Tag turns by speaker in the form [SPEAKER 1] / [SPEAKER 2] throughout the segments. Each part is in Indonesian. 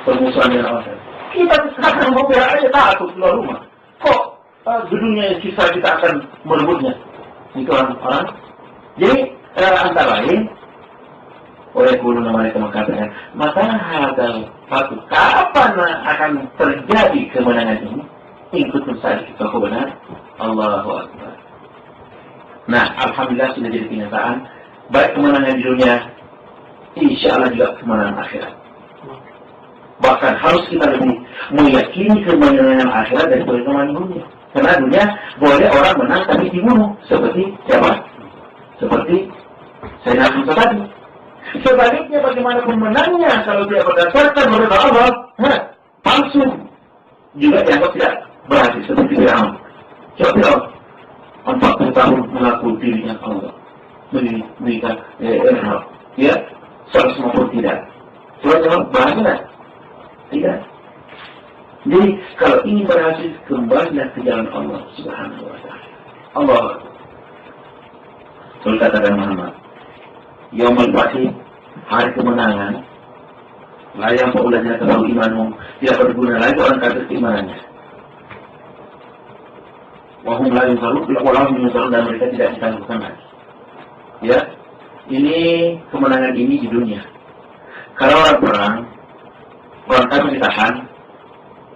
[SPEAKER 1] permusuhan dengan Allah. Kita sekarang mau berak aja takut keluar rumah. Kok gedungnya sisa kita akan merebutnya? Itu orang-orang. Jadi antara lain, oleh guru mereka mengatakan, maka hadal satu kapan akan terjadi kemenangan ini? Ikut mencari kita benar. Allahu Akbar. Nah, alhamdulillah sudah jadi kenyataan. Baik kemenangan di dunia, insya Allah juga kemenangan akhirat. Bahkan harus kita lebih meyakini kemenangan akhirat daripada kemenangan dunia. Karena dunia boleh orang menang tapi dibunuh. Seperti siapa? Seperti Sayyidina Hamzah tadi. Sebaliknya bagaimanapun menangnya kalau dia berdasarkan menurut Allah, palsu juga dianggap tidak berhasil. Seperti Fir'aun. Coba Fir'aun 40 tahun mengaku dirinya Allah, menikah ya 150 tidak. Coba jawab berhasil tidak. Jadi kalau ingin berhasil, kembalilah ke jalan Allah Subhanahu wa Ta'ala. Allah. Kalau katakan Muhammad, Yaumul Fathi, hari kemenangan, layang faulahnya kalau imanmu, tidak berguna lagi orang kafir keimanannya. Wahum la yunsaru, walahum yunsaru, dan mereka tidak ditangguhkan lagi. Ya, ini kemenangan ini di dunia. Kalau orang perang, orang kafir ditahan,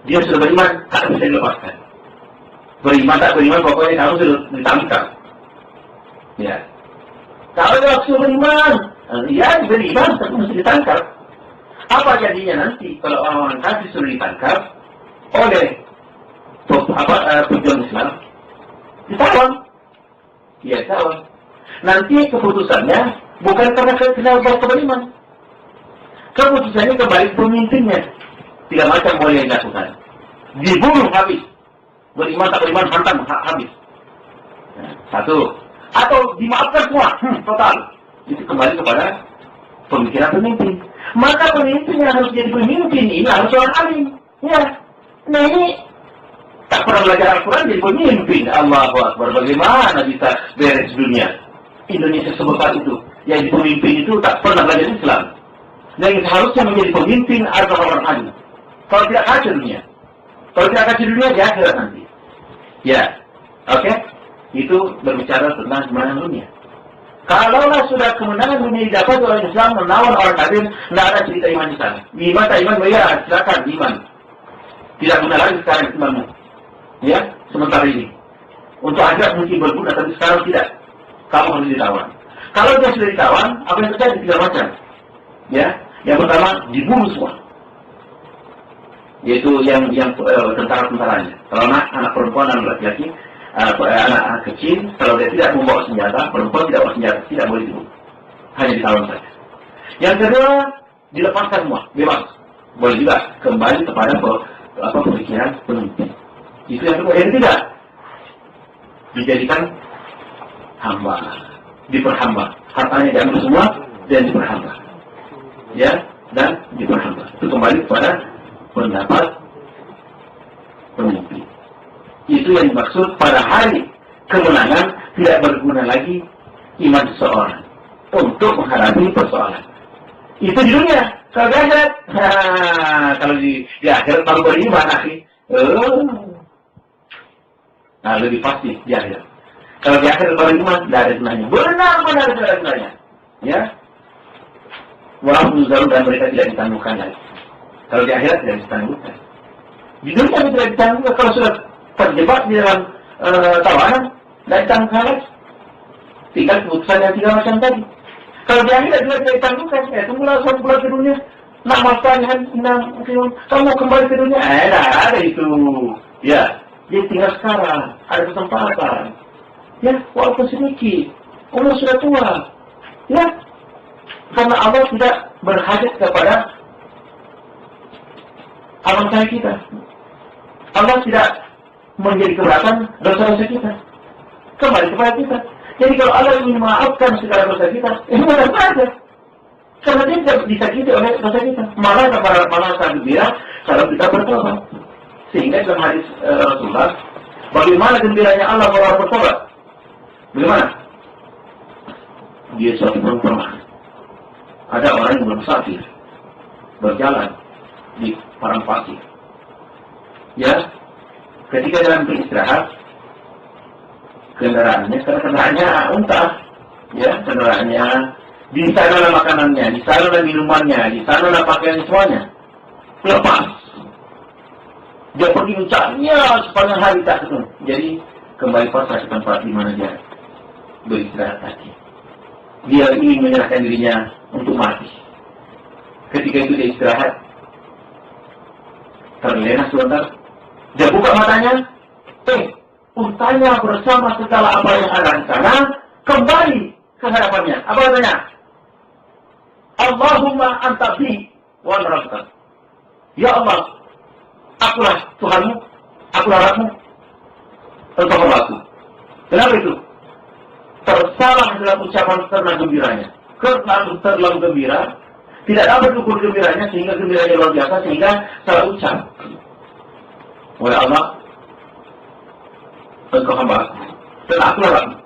[SPEAKER 1] dia sudah beriman, tak bisa dilepaskan. Beriman tak beriman, pokoknya kamu sudah ditangkap. Ya. Kalau dia sudah beriman, dia beriman, tapi mesti ditangkap. Apa jadinya nanti kalau orang kafir sudah ditangkap oleh pejuang Islam? Ditawan. Ya, ditawan. Nanti keputusannya bukan karena kenal beriman. Keputusannya kembali pemimpinnya. 3 macam boleh dilakukan. Dibunuh habis. Beriman tak beriman hantam habis. Satu. Atau dimaafkan semua. Total. Itu kembali kepada pemikiran pemimpin. Maka pemimpin yang harus jadi pemimpin ini harus orang alim. Ya. Nah ini tak pernah belajar Al-Quran jadi pemimpin. Allahu Akbar. Bagaimana bisa beres dunia? Indonesia sebesar itu. Yang pemimpin itu tak pernah belajar Islam. Dan seharusnya menjadi pemimpin adalah orang alim. Kalau tidak kacau dunia. Kalau tidak kacau dunia, di akhirat nanti. Ya. Oke? Itu berbicara tentang kemenangan dunia. Kalaulah sudah kemenangan dunia didapat oleh Islam melawan orang kafir, tidak ada cerita iman di sana. Iman tak iman, ya silakan iman. Tidak guna lagi sekarang imanmu. Ya, sementara ini. Untuk akhirat mungkin berguna, tapi sekarang tidak. Kamu harus ditawan. Kalau dia sudah ditawan, apa yang terjadi? 3 macam. Ya, yang pertama dibunuh semua. Yaitu yang tentara-tentaranya. Kalau anak perempuan dan laki-laki, anak kecil, kalau dia tidak membawa senjata, perempuan tidak bawa senjata, tidak boleh dibunuh. Hanya ditawan saja. Yang kedua, dilepaskan semua, bebas. Boleh juga kembali kepada pemikiran pemimpin. Itu yang kedua. Yang ketiga, dijadikan hamba, diperhamba. Hartanya diambil semua dan diperhamba. Ya, dan diperhamba. Itu kembali kepada pendapat pemimpin. Itu yang dimaksud pada hari kemenangan tidak berguna lagi iman seseorang untuk menghadapi persoalan. Itu di dunia. Kalau di akhirat, kalau di akhirat baru beriman, nah lebih pasti di akhirat. Kalau di akhirat beriman, tidak ada gunanya. Benar-benar tidak ada gunanya. Ya. Walaupun zalim dan mereka tidak ditangguhkan lagi. Kalau di akhirat tidak ditangguhkan. Di dunia tidak ditangguhkan. Kalau sudah terjebak di dalam tawanan, tidak ditangguhkan lagi. Tinggal keputusan yang 3 macam tadi. Kalau di akhirat juga tidak ditangguhkan, tunggulah sampai pulang ke dunia. Nak makan, kamu kembali ke dunia. Tidak ada itu. Ya, dia tinggal sekarang. Ada kesempatan. Ya, walaupun sedikit. Umur sudah tua. Ya, karena Allah tidak berhajat kepada amal saya kita. Allah tidak menjadi keberatan dosa-dosa kita. Kembali kepada kita. Jadi kalau Allah ingin memaafkan segala dosa kita, ini mudah saja. Karena dia tidak disakiti oleh dosa kita. Malah sangat gembira kalau kita bertobat. Sehingga dalam hadis Rasulullah, bagaimana gembiranya Allah kalau orang bertobat? Bagaimana? Dia suatu perumpamaan. Ada orang yang bersafir, berjalan di padang pasir. Ya, ketika dalam beristirahat, kendaraannya unta, ya, kendaraannya, di sana ada makanannya, di sana ada minumannya, di sana ada pakaian semuanya. Lepas. Dia pergi mencarinya sepanjang hari tak ketemu. Jadi kembali pasrah ke tempat di mana dia beristirahat tadi. Dia ingin menyerahkan dirinya untuk mati. Ketika itu dia istirahat, terlena sebentar. Dia buka matanya, untanya bersama segala apa yang ada di sana kembali ke hadapannya. Apa katanya? Allahumma anta bi wa rabbuka. Ya Allah, akulah Tuhanmu, akulah Rabbmu, engkau Allahku. Kenapa itu? Tersalah dalam ucapan karena gembiranya. Terlalu gembira, tidak dapat ukur gembiranya sehingga gembiranya luar biasa sehingga salah ucap. Oleh Allah, engkau hamba aku, dan akulah Rabbmu.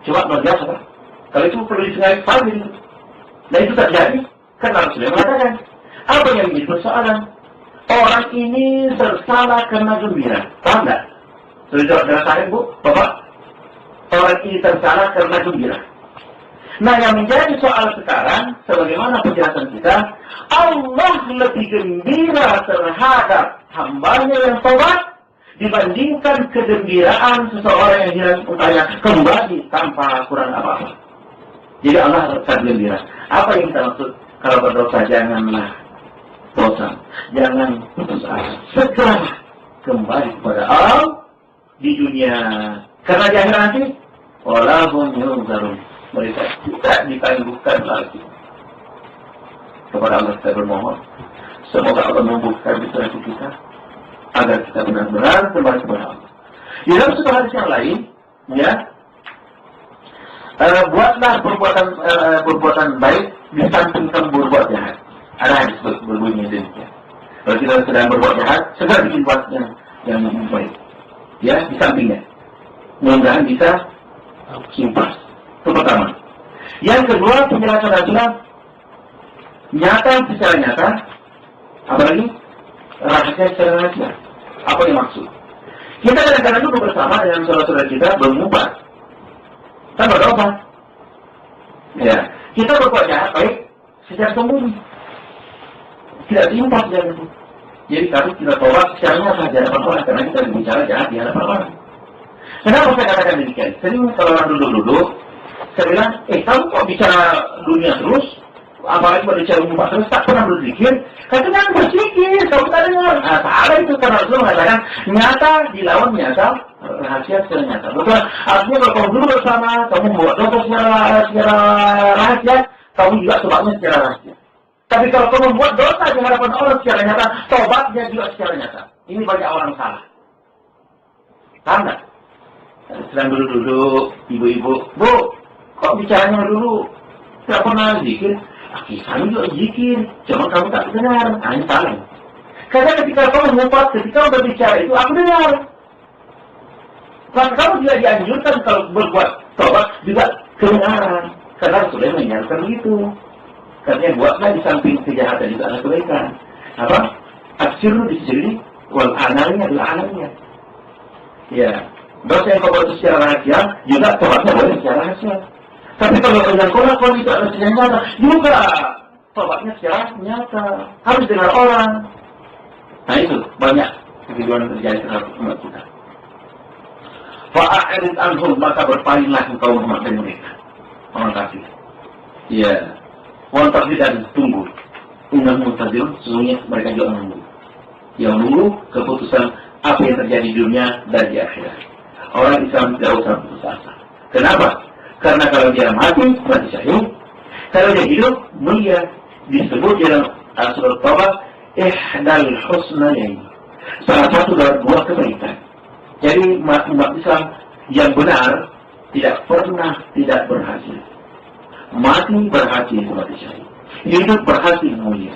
[SPEAKER 1] Coba luar biasa kan? Kalau itu perlu disengaja pagi itu. Nah itu terjadi karena Rasulullah mengatakan apa yang menjadi persoalan? Orang ini tersalah karena gembira. Paham tak? Sudah dirasakan Bu, Bapak? Orang ini tersalah karena gembira. Nah yang menjadi soal sekarang, sebagaimana penjelasan kita, Allah lebih gembira terhadap hambanya yang tobat dibandingkan kegembiraan seseorang yang hilang untanya kembali tanpa kurang apa-apa. Jadi Allah sangat gembira. Apa yang kita maksud? Kalau berdosa janganlah dosa, jangan putus asa, segera kembali kepada Allah di dunia. Karena di akhir nanti, walahum yunzarun, mereka tidak ditangguhkan lagi. Kepada Allah kita bermohon, semoga Allah membuka hati kita agar kita benar-benar kembali kepada Allah. Di dalam satu hadis yang lain, ya, buatlah perbuatan baik di samping kamu berbuat jahat. Ada hadis berbunyi demikian. Kalau kita sedang berbuat jahat, segera bikin buat yang baik. Ya, di sampingnya. Mudah-mudahan bisa simpas. Itu pertama. Yang kedua, penjelasan Rasulullah nyata secara nyata, apalagi rahasia secara rahasia. Apa yang maksud? Kita kadang-kadang itu bersama dengan saudara-saudara kita bermubat. Kita berdoa. Ya, kita berbuat jahat baik secara sembunyi. Tidak simpas jalan itu. Jadi kami tidak tolak secara nyata di hadapan orang karena kita bicara jahat di hadapan orang. Kenapa saya katakan demikian? Sering kalau orang duduk-duduk, saya bilang, kamu kok bicara dunia terus? Apalagi berbicara umat terus, tak pernah berzikir? Kata kan berzikir, kamu tak dengar. Nah, salah itu karena Rasulullah mengatakan nyata dilawan nyata, rahasia secara nyata. Betul. Artinya kalau kamu dulu bersama, kamu buat dosa secara rahasia, kamu juga sebabnya secara rahasia. Tapi kalau kamu membuat dosa di hadapan orang secara nyata, tobatnya juga secara nyata. Ini banyak orang salah. Paham tak? Sedang duduk-duduk, ibu-ibu, Bu, kok bicaranya dulu? Tidak pernah zikir. Kami juga zikir, cuma kamu tak dengar. Ini salah. Karena ketika kamu mengumpat, ketika kamu berbicara itu, aku dengar. Maka kamu juga dianjurkan kalau berbuat tobat juga kebenaran. Karena sudah mengingatkan begitu. Karena buatlah di samping kejahatan juga ada kebaikan. Apa? Aksiru disini, wal analnya adalah analnya. Ya, dosa yang kau buat secara rahasia, juga tobatnya boleh secara rahasia. Tapi kalau yang kau itu ada secara nyata, juga tobatnya secara nyata. Harus dengar orang. Nah itu, banyak kehidupan terjadi terhadap umat kita. Fa'arid anhum, maka berpalinglah engkau memakai mereka. Orang kafir. Ya. Wantar dan tunggu. Undang mutazil, sesungguhnya mereka juga menunggu. Yang menunggu keputusan apa yang terjadi di dunia dan di akhirat. Orang Islam tidak usah putus asa. Kenapa? Karena kalau dia mati syahid. Kalau dia hidup, mulia. Disebut dalam Surat Taubah, ihdal husnayain. Salah satu dari dua kebaikan. Jadi umat Islam yang benar tidak pernah tidak berhasil. Mati berhasil mati syahid. Hidup berhasil mulia.